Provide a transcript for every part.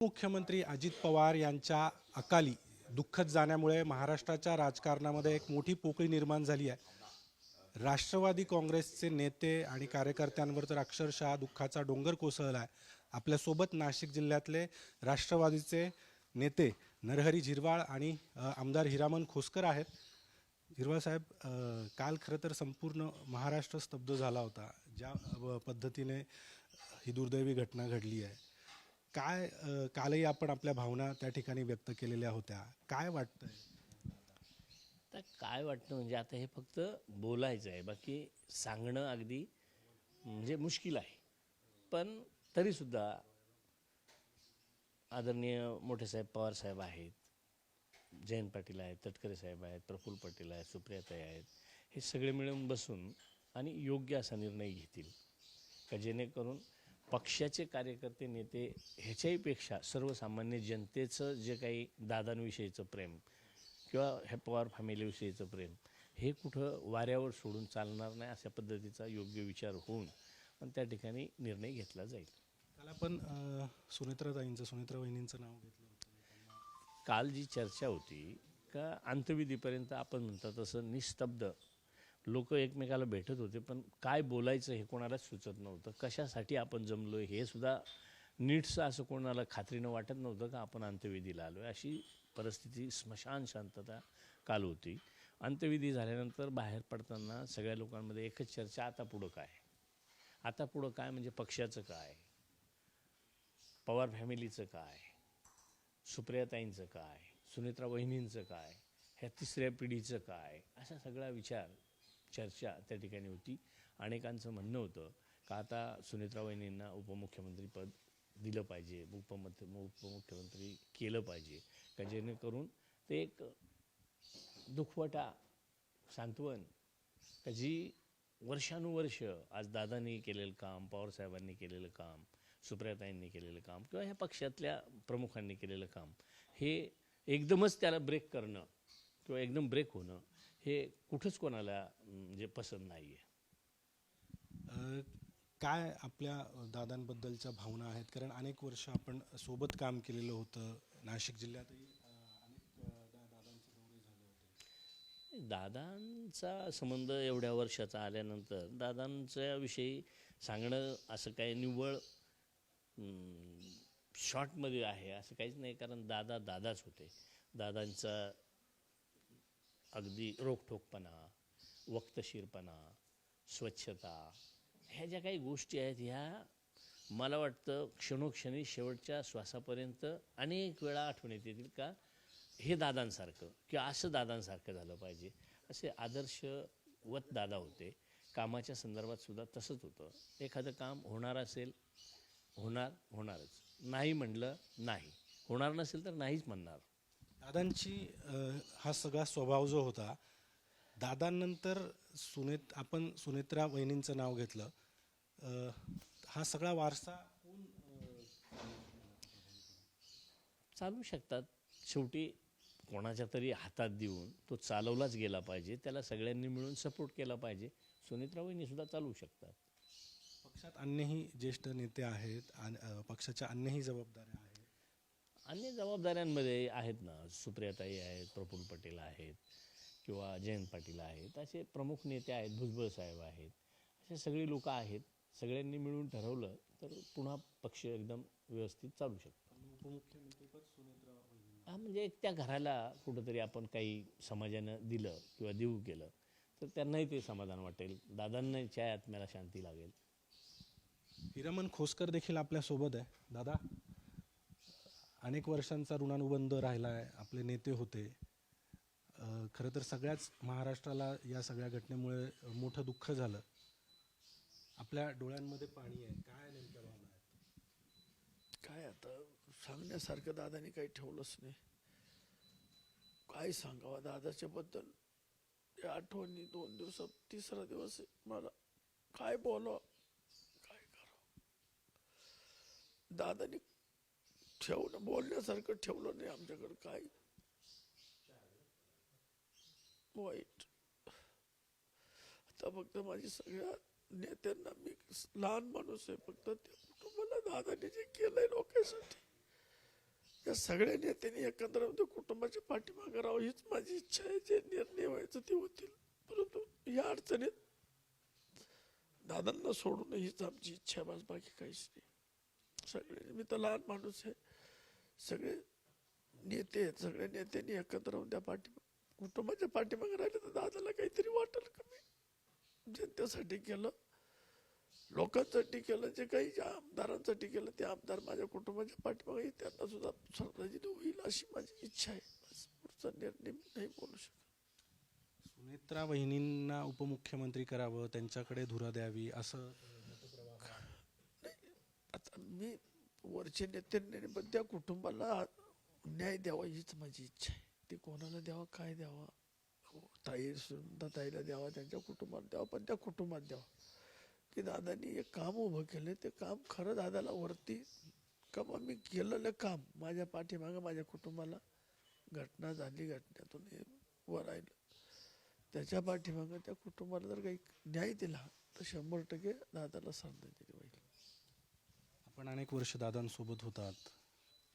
मुख्यमंत्री अजित पवार यांच्या अकाली दुःखद जाण्यामुळे महाराष्ट्राच्या राजकारणामध्ये एक मोठी पोकळी निर्माण झाली आहे। राष्ट्रवादी काँग्रेसचे नेते आणि कार्यकर्त्यांवर तर अक्षरशः दुःखाचा डोंगर कोसळला आहे। आपल्यासोबत नाशिक जिल्ह्यातले राष्ट्रवादीचे नेते नरहरी झिरवाळ आणि आमदार हिरामन खोसकर आहेत। झिरवाळ साहेब, काल खरं तर संपूर्ण महाराष्ट्र स्तब्ध झाला होता ज्या पद्धतीने ही दुर्दैवी घटना घडली आहे। काय कालही आपण आपल्या भावना त्या ठिकाणी व्यक्त केलेल्या होत्या। काय वाटतंय? तर काय वाटतं म्हणजे आता हे फक्त बोलायचं आहे, बाकी सांगणं अगदी म्हणजे मुश्किल आहे। पण तरीसुद्धा आदरणीय मोठे साहेब पवार साहेब आहेत, जयंत पाटील आहेत, तटकरे साहेब आहेत, प्रफुल्ल पटेल आहेत, सुप्रियाताई आहेत, हे सगळे मिळून बसून आणि योग्य असा निर्णय घेतील का जेणेकरून पक्षाचे कार्यकर्ते नेते ह्याच्याहीपेक्षा सर्वसामान्य जनतेचं जे काही दादांविषयीचं प्रेम किंवा ह्या पवार फॅमिलीविषयीचं प्रेम हे कुठं वाऱ्यावर सोडून चालणार नाही, अशा पद्धतीचा योग्य विचार होऊन पण त्या ठिकाणी निर्णय घेतला जाईल। काल आपण सुनेत्रा वहिनींचं नाव घेतलं होतं। काल जी चर्चा होती का अंत्यविधीपर्यंत आपण म्हणतात तसं निस्तब्ध लोक एकमेकाला भेटत होते, पण काय बोलायचं हे कोणालाच सुचत नव्हतं। कशासाठी आपण जमलो हे सुद्धा नीटचं असं कोणाला खात्रीनं वाटत नव्हतं का आपण अंत्यविधीला आलो आहे। अशी परिस्थिती स्मशान शांतता काल होती। अंत्यविधी झाल्यानंतर बाहेर पडताना सगळ्या लोकांमध्ये एकच चर्चा, आता पुढं काय, आता पुढं काय म्हणजे पक्षाचं काय, पवार फॅमिलीचं काय, सुप्रियाताईंचं काय, सुनेत्रा वहिनींचं काय, ह्या तिसऱ्या पिढीचं काय, असा सगळा विचार चर्चा त्या ठिकाणी होती। अनेकांचं म्हणणं होतं का आता सुनेत्रा वहिनींना उपमुख्यमंत्रीपद दिलं पाहिजे, उपमुख्यमंत्री केलं पाहिजे का जेणेकरून ते एक दुखवटा सांत्वन का जी वर्षानुवर्ष आज दादांनी केलेलं काम, पवारसाहेबांनी केलेलं काम, सुप्रियाताईंनी केलेलं काम किंवा ह्या पक्षातल्या प्रमुखांनी केलेलं काम हे एकदमच त्याला ब्रेक करणं किंवा एकदम ब्रेक होणं हे कुठंच कोणाला म्हणजे पसंत नाही आहे। काय आपल्या दादांबद्दलच्या भावना आहेत? कारण अनेक वर्ष आपण सोबत काम केलेलं होतं, नाशिक जिल्ह्यातही अनेक दादांचे दौरे झाले होते। दादांचा संबंध एवढ्या वर्षाचा आल्यानंतर दादांच्या विषयी सांगणं असं काही निव्वळ शॉर्टमध्ये आहे असं काहीच नाही, कारण दादा दादाच होते। दादांचा अगदी रोखठोकपणा, वक्तशीरपणा, स्वच्छता, ह्या ज्या काही गोष्टी आहेत ह्या मला वाटतं क्षणोक्षणी शेवटच्या श्वासापर्यंत अनेक वेळा आठवणीत येतील का हे दादांसारखं किंवा असं दादांसारखं झालं पाहिजे। असे आदर्शवत दादा होते। कामाच्या संदर्भात सुद्धा तसंच होतं। एखादं काम होणार असेल होणारच, नाही म्हणलं नाही, होणार नसेल तर नाहीच म्हणणार। दादांची हा सगळा स्वभाव जो होता, दादांनंतर आपण सुनेत्रा वहिनींचं नाव घेतलं, हा सगळा वारसा कोण चालू शकतात? शेवटी कोणाच्या तरी हातात देऊन तो चालवलाच गेला पाहिजे, त्याला सगळ्यांनी मिळून सपोर्ट केला पाहिजे। सुनेत्रा वहिनीसुद्धा चालवू शकतात। पक्षात अन्यही ज्येष्ठ नेते आहेत, पक्षाच्या अन्यही जबाबदाऱ्या आहेत। अन्य जबाबदाऱ्यांमध्ये आहेत ना, सुप्रियाताई आहेत, प्रफुल्ल पटेल आहेत किंवा जयंत पाटील आहेत, असे प्रमुख नेते आहेत, भुजबळ साहेब आहेत, असे सगळी लोक आहेत। सगळ्यांनी मिळून ठरवलं तर पुन्हा पक्ष एकदम व्यवस्थित चालू शकतो। उपमुख्यमंत्रीपद सुनेत्रा वहिनी, हा म्हणजे त्या घराला कुठंतरी आपण काही समाजानं दिलं किंवा देऊ केलं तर त्यांनाही ते समाधान वाटेल, दादांच्या आत्म्याला शांती लागेल। हिरामन खोसकर देखील आपल्यासोबत आहे। दादा, अनेक वर्षांचा ऋणानुबंध राहिला आहे, आपले नेते होते। खरं तर सगळ्याच महाराष्ट्राला या सगळ्या घटनेमुळे मोठं दुःख झालं। आपल्या डोळ्यांमध्ये पाणी आहे, काय नेमक्या भावना आहेत? काय आता सांगण्यासारखं दादानी काही ठेवलंच नाही। काय सांगावं दादाच्या बद्दल, या आठवणी 2 दिवसात तिसरा दिवस आहे, मला काय बोलावं काय करावं। दादानी ठेवणं बोलण्यासारखं ठेवलं नाही आमच्याकडं, काय वाईट। आता फक्त माझी सगळ्या नेत्यांना, मी लहान माणूस आहे, फक्त त्या कुटुंबाला दादाने जे केलंय लोकांसाठी त्या सगळ्या नेत्यांनी एकत्र येऊन त्या कुटुंबाच्या पाठीमागे राहावं हीच माझी इच्छा आहे. जे निर्णय व्हायचं ते होतील, परंतु या अडचणीत दादांना सोडून हीच आमची इच्छा आहे, बस बाकी काहीच नाही. सगळे, मी तर लहान माणूस आहे, सगळे नेते आहेत, सगळ्या नेत्यांनी एकत्र राहून त्या कुटुंबाच्या पाठीमागे राहिले तर दादाला काहीतरी वाटेल कमी. जनतेसाठी केलं, लोकांसाठी केलं, जे काही ज्या आमदारांसाठी केलं ते आमदार माझ्या कुटुंबाच्या पाठीमागे आहेत, त्यांना सुद्धा श्रद्धांजली होईल अशी माझी इच्छा आहे. बस पुढचा निर्णय मी नाही बोलू शकत. सुनेत्रा वहिनींना उपमुख्यमंत्री करावं, त्यांच्याकडे धुरा द्यावी असं आता मी वरचे नेते पण त्या कुटुंबाला न्याय द्यावा हीच माझी इच्छा आहे. ते कोणाला द्यावा, काय द्यावा, ताई सुनता ताईला द्यावा, त्यांच्या कुटुंबाला द्यावा, पण त्या कुटुंबात द्यावा की दादानी एक काम उभं केलं, ते काम खरं दादाला वरती का मी केलेलं काम माझ्या पाठीमागं माझ्या कुटुंबाला घटना झाली, घटनेतून हे वर राहिलं, त्याच्या पाठीमागं त्या कुटुंबाला जर काही न्याय दिला तर 100% दादाला श्रद्धांजली होईल. आपण अनेक वर्ष दादांसोबत होतात,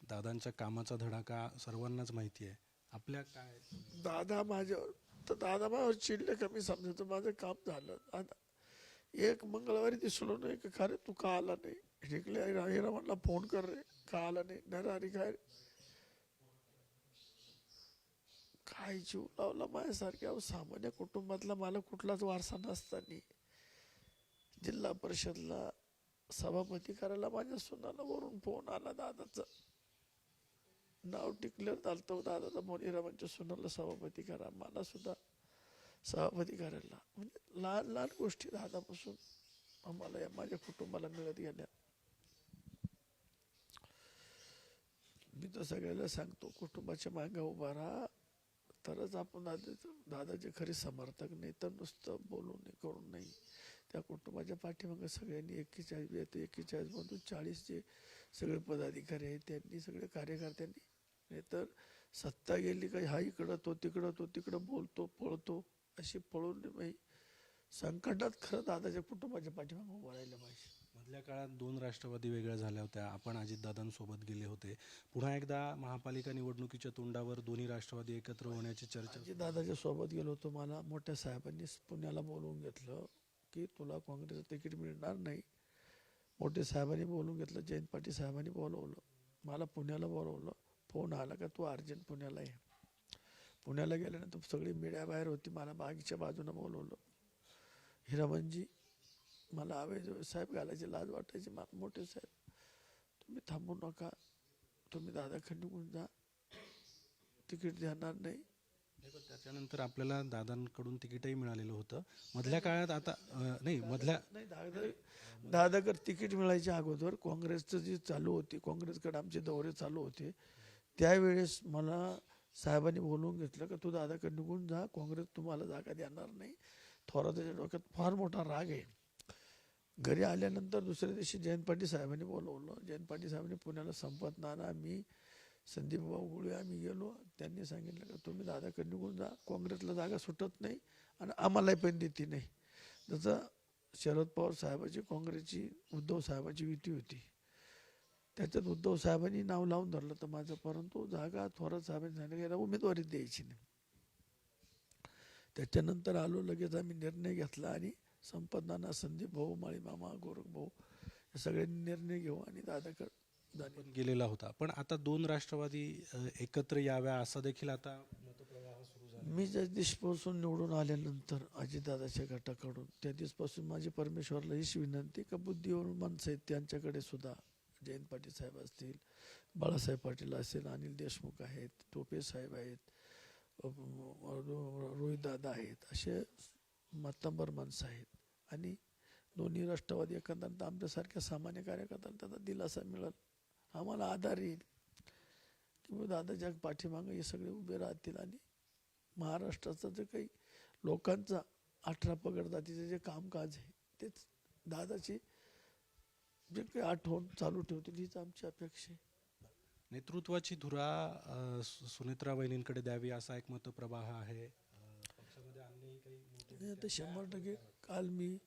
दादांच्या कामाचा धडाका सर्वांनाच माहिती आहे. आपल्या काय दादा माझ्यावर चिडले कमी समजायचं, माझं काम झालं. आता एक मंगळवारी दिसलो नाही का, खरे तू का आला नाही, शिकले हिरा म्हणला फोन कर रे, का आला नाही, नरारी काय जीव लावला माझ्यासारख्या सामान्य कुटुंबातला. मला कुठलाच वारसा नसताना जिल्हा परिषदला सभापती करायला माझ्या सुनाला वरून फोन आला, दादाचं नाव डिक्लेअर झालं, दादाचा फोन, हिरामांच्या सुनाला सभापती करा, मला सुद्धा सभापती करायला. म्हणजे लहान लहान गोष्टी दादापासून आम्हाला या माझ्या कुटुंबाला मिळत गेल्या. मी तर सगळ्याला सांगतो, कुटुंबाच्या मागे उभा राहा तरच आपण दादाचे खरे समर्थक, नाही तर नुसतं बोलून नाही, करून नाही. त्या कुटुंबाच्या पाठीमागे सगळ्यांनी 41 मधून 40 जे सगळे पदाधिकारी आहेत त्यांनी, सगळे कार्यकर्त्यांनी, नाही तर सत्ता गेली काही हा इकडं तो तिकडं बोलतो पळतो, अशी पळून नाही. संकटात खरं दादाच्या कुटुंबाच्या पाठीमागे उभं राहिलं पाहिजे. मधल्या काळात 2 राष्ट्रवादी वेगळ्या झाल्या होत्या, आपण अजितदादांसोबत गेले होते. पुन्हा एकदा महापालिका निवडणुकीच्या तोंडावर दोन्ही राष्ट्रवादी एकत्र होण्याची चर्चा. दादाच्या सोबत गेलो होतो. मला मोठ्या साहेबांनी पुण्याला बोलवून घेतलं की तुला काँग्रेसचं तिकीट मिळणार नाही. मोठे साहेबांनी बोलवून घेतलं, जयंत पाटील साहेबांनी बोलवलं, मला पुण्याला बोलवलं. फोन आला का तू अर्जंट पुण्याला ये. पुण्याला गेल्यानंतर सगळी मीडिया बाहेर होती, मला बागीच्या बाजूनं बोलवलं. हिरामनजी मला आवेज साहेब घालायची लाज वाटायची. मोठे साहेब तुम्ही थांबू नका, तुम्ही दादाकडे निघून जा, तिकीट देणार नाही. त्याच्यानंतर आपल्याला दादांकडून तिकीटही मिळालेलं होतं. मधल्या काळात आता नाही दादाकडे तिकीट मिळायच्या अगोदर काँग्रेसचं जे चालू होते, काँग्रेसकडे आमचे दौरे चालू होते, त्यावेळेस मला साहेबांनी बोलवून घेतलं का तू दादाकडे निघून जा, काँग्रेस तुम्हाला जागा देणार नाही. थोराताच्या डोक्यात फार मोठा राग आहे. घरी आल्यानंतर दुसऱ्या दिवशी जयंत पाटील साहेबांनी बोलवलं. जयंत पाटील साहेबांनी पुण्याला संपत नाना, मी संदीप भाऊ गुळे आम्ही गेलो. त्यांनी सांगितलं का तुम्ही दादाकडे निघून जा, काँग्रेसला जागा सुटत नाही आणि आम्हालाही पण देते नाही. जसं शरद पवार साहेबाची काँग्रेसची उद्धव साहेबाची युती होती, त्याच्यात उद्धव साहेबांनी नाव लावून धरलं तर माझं, परंतु जागा थोरात साहेबांनी सांगितलं याला उमेदवारी द्यायची नाही. त्याच्यानंतर आलो, लगेच आम्ही निर्णय घेतला आणि संपत नाना, संदीप भाऊ, माळी मामा, गोरख भाऊ या सगळ्यांनी निर्णय घेऊ आणि दादाकडे गेलेला होता. पण आता 2 राष्ट्रवादी एकत्र याव्या असा देखील आता मतप्रवाह सुरू झाला. मी ज्या दिवसपासून निवडून आल्यानंतर अजितदादाच्या गटाकडून त्या दिवसपासून माझी परमेश्वरला हीच विनंती का बुद्धीवर माणसं आहेत त्यांच्याकडे सुद्धा, जयंत पाटील साहेब असतील, बाळासाहेब पाटील असेल, अनिल देशमुख आहेत, टोपे साहेब आहेत, रोहित दादा आहेत, असे मातंबर माणसं आहेत. आणि दोन्ही राष्ट्रवादी एकंदरीत आमच्यासारख्या सामान्य कार्यकर्त्याला त्याचा दिलासा मिळेल, आम्हाला आधार येईल की दादाच्या पाठीमागं हे सगळे उभे राहतील. आणि महाराष्ट्राचं जे काही लोकांचा 18 पगड जातीचे जे कामकाज आहे तेच दादाची जे काही आठवण चालू ठेवतील हीच आमची अपेक्षा आहे. नेतृत्वाची धुरा सुनेत्रा वहिनींकडे द्यावी असा एक मतप्रवाह आहे. पक्षामध्ये अन्यही काही आता 100% काल मी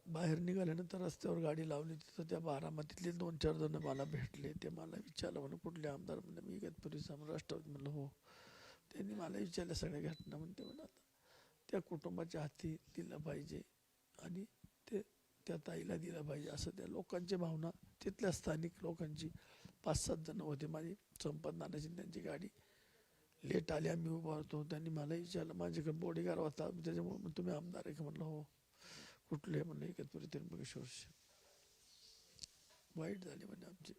बाहेर निघाल्यानंतर रस्त्यावर गाडी लावली तिथं त्या बारामतीतले 2-4 जण मला भेटले. ते मला विचारलं म्हणे कुठले आमदार, म्हणजे मी इगतपुरीचा राष्ट्रवादी. म्हणलं हो. त्यांनी मला विचारल्या सगळ्या घटना. म्हणते म्हणा आता त्या कुटुंबाच्या हाती दिलं पाहिजे आणि ते त्या ताईला दिलं पाहिजे, असं त्या लोकांची भावना, तिथल्या स्थानिक लोकांची. 5-7 जण होते. माझी संपत नानाची त्यांची गाडी लेट आली, आम्ही उभा होतो. त्यांनी मला विचारलं, माझ्याकडे बॉडीगार्ड होता, त्याच्यामुळे मग तुम्ही आमदार आहे का? म्हणलं हो. कुठले? म्हणलं इगतपुरी त्र्यंबकेश्वरचे. वाईट झाली म्हणजे आमची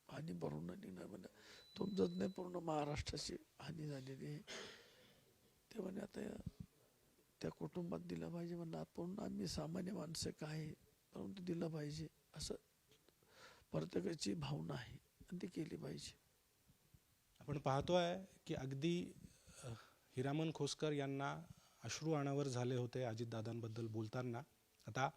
हानी भरून नाही निघणार. म्हणजे तुमचंच नाही, पूर्ण महाराष्ट्राची हानी झालेली आहे. ते म्हणे आता त्या कुटुंबात दिलं पाहिजे. म्हणलं आपण आम्ही सामान्य माणसं काय, परंतु दिलं पाहिजे असं प्रत्येकाची भावना आहे आणि ती केली पाहिजे. आपण पाहतोय की अगदी हिरामन खोसकर यांना अश्रू अनावर झाले होते अजितदादांबद्दल बोलताना. आता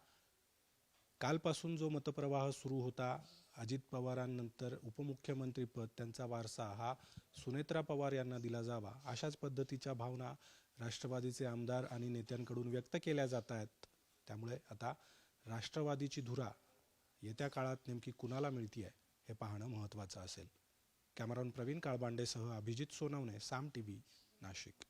कालपासून जो मतप्रवाह सुरू होता, अजित पवारांनंतर उपमुख्यमंत्रीपद, त्यांचा वारसा हा सुनेत्रा पवार यांना दिला जावा, अशाच पद्धतीच्या भावना राष्ट्रवादीचे आमदार आणि नेत्यांकडून व्यक्त केल्या जात आहेत. त्यामुळे आता राष्ट्रवादीची धुरा येत्या काळात नेमकी कुणाला मिळतीये हे पाहणं महत्त्वाचं असेल. कॅमेरामन प्रवीण काळबांडेसह अभिजित सोनवणे, साम टीव्ही, नाशिक.